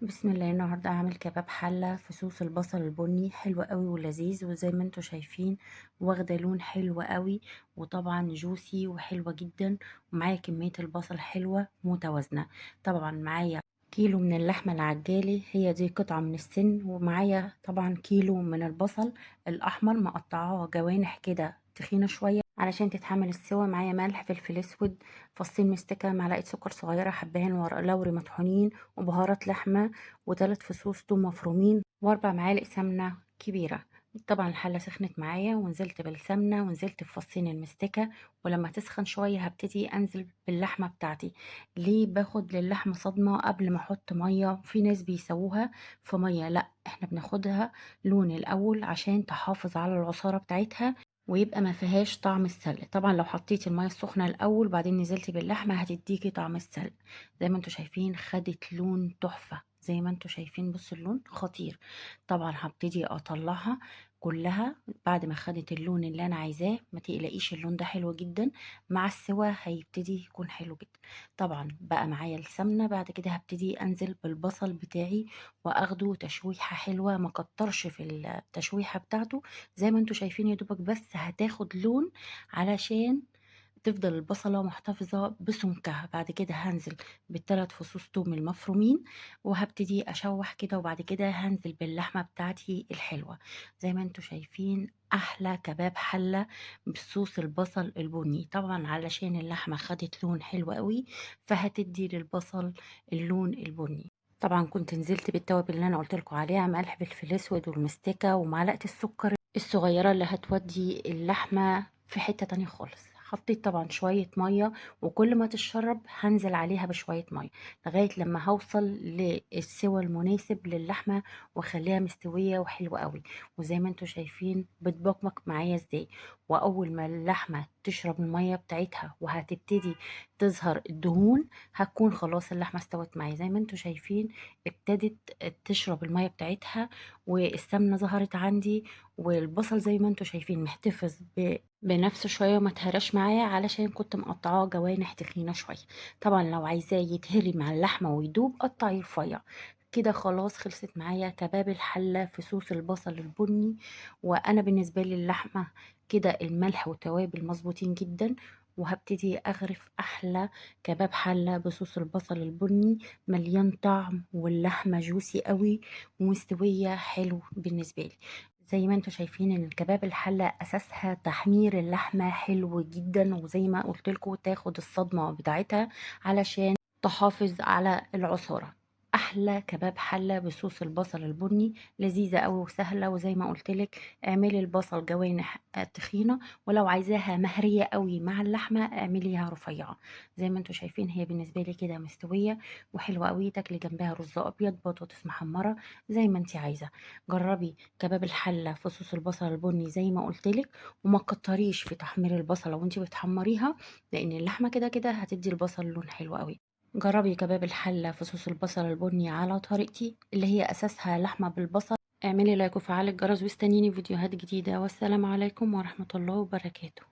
بسم الله. النهارده هعمل كباب حله في صوص البصل البني، حلو قوي ولذيذ، وزي ما انتوا شايفين واخده لون حلو قوي، وطبعا جوسي وحلوه جدا. ومعايا كميه البصل حلوه متوازنه. طبعا معايا كيلو من اللحمه العجالي، هي دي قطعه من السن، ومعايا طبعا كيلو من البصل الاحمر مقطعاه جوانح كده تخينه شويه علشان تتحمل السوا. معايا ملح، فلفل اسود، فصين مستكه، معلقه سكر صغيره، حبهان ورق لوري مطحونين، وبهارات لحمه، وثلاث فصوص توم مفرومين، واربع معالق سمنه كبيره. طبعا الحله سخنت معايا ونزلت بالسمنه ونزلت بفصين المستكه، ولما تسخن شويه هبتدي انزل باللحمه بتاعتي. ليه باخد للحمه صدمه قبل ما احط ميه؟ في ناس بيسووها في ميه، لا احنا بناخدها لون الاول عشان تحافظ على العصاره بتاعتها ويبقى ما فيهاش طعم السلق. طبعا لو حطيتي الميه السخنه الاول بعدين نزلتي باللحمه هتديكي طعم السلق. زي ما انتوا شايفين خدت لون تحفه، زي ما انتوا شايفين بصوا اللون خطير. طبعا هبتدي اطلعها كلها بعد ما خدت اللون اللي انا عايزاه. ما تقلقيش اللون ده حلو جدا، مع السوا هيبتدي يكون حلو جدا. طبعا بقى معايا السمنه، بعد كده هبتدي انزل بالبصل بتاعي واخده تشويحه حلوه، ما كترش في التشويحه بتاعته. زي ما انتوا شايفين يا دوبك بس هتاخد لون علشان تفضل البصلة محتفظة بسمكها. بعد كده هنزل بالثلاث فصوص توم المفرومين وهبتدي اشوح كده، وبعد كده هنزل باللحمة بتاعتي الحلوة. زي ما انتوا شايفين احلى كباب حلة بصوص البصل البني، طبعا علشان اللحمة خدت لون حلو قوي فهتدي للبصل اللون البني. طبعا كنت نزلت بالتوابل اللي انا قلت لكم عليها، ملح، فلفل اسود، والمستكه، ومعلقه السكر الصغيره اللي هتودي اللحمه في حته تانية خالص. حطيت طبعا شويه ميه، وكل ما تتشرب هنزل عليها بشويه ميه لغايه لما هوصل للسوى المناسب للحمه واخليها مستويه وحلوه قوي. وزي ما انتوا شايفين بتبقبق معايا ازاي. واول ما اللحمه تشرب الميه بتاعتها وهتبتدي تظهر الدهون هتكون خلاص اللحمه استوت معايا. زي ما انتوا شايفين ابتدت تشرب الميه بتاعتها والسمنه ظهرت عندي، والبصل زي ما انتوا شايفين محتفظ بنفسه شويه وما تهراش معايا علشان كنت مقطعاه جوانح تخينه شويه. طبعا لو عايزاه يتهري مع اللحمه ويدوب قطعي رفيع. كده خلاص خلصت معايا كباب الحله في صوص البصل البني. وانا بالنسبه لي اللحمه كده الملح والتوابل مظبوطين جدا، وهبتدي اغرف احلى كباب حله بصوص البصل البني، مليان طعم واللحمه جوسي قوي ومستويه حلو بالنسبه لي. زي ما انتوا شايفين ان الكباب الحله اساسها تحمير اللحمه حلو جدا، وزي ما قلت لكم تاخد الصدمه بتاعتها علشان تحافظ على العصاره. احلى كباب حله بصوص البصل البني، لذيذه قوي وسهله. وزي ما قلت لك اعملي البصل جوانح تخينه، ولو عايزاها مهريه قوي مع اللحمه اعمليها رفيعه. زي ما انتوا شايفين هي بالنسبه لي كده مستويه وحلوه قوي. تاكلي جنبها رز ابيض، بطاطس محمره، زي ما انت عايزه. جربي كباب الحله في صوص البصل البني زي ما قلت لك، وما تكتريش في تحمير البصله وانت بتحمريها، لان اللحمه كده كده هتدي البصل لون حلو قوي. جربي كباب الحله في صوص البصل البني على طريقتي اللي هي اساسها لحمه بالبصل. اعملي لايك وفعلي الجرس واستنيني فيديوهات جديده، والسلام عليكم ورحمه الله وبركاته.